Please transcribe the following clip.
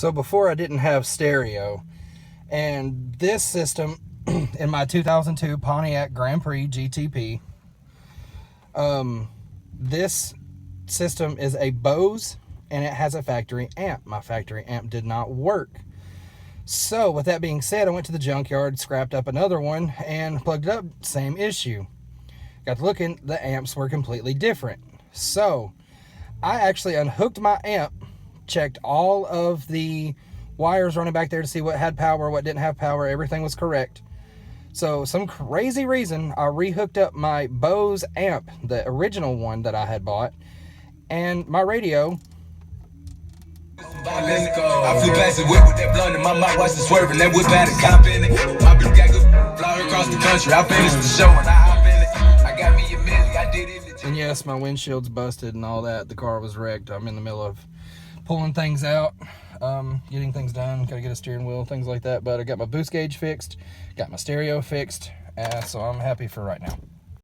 So before I didn't have stereo, and this system in my 2002 Pontiac Grand Prix GTP, this system is a Bose and it has a factory amp. My factory amp did not work. So with that being said, I went to the junkyard, scrapped up another one and plugged it up. Same issue. Got to looking, the amps were completely different. So I actually unhooked my amp, checked all of the wires running back there to see what had power, what didn't have power. Everything was correct. So some crazy reason, I rehooked up my Bose amp, the original one that I had bought, and my radio. I flew past the whip with that blunt in my mouth, watched it swerving. That whip had a cop in it. My bitch got good fly across the country. I finished the show and I hop in it. I got me a million, I did it. And yes, my windshield's busted and all that. The car was wrecked. I'm in the middle of pulling things out, getting things done. Gotta get a steering wheel, things like that. But I got my boost gauge fixed, got my stereo fixed, so I'm happy for right now.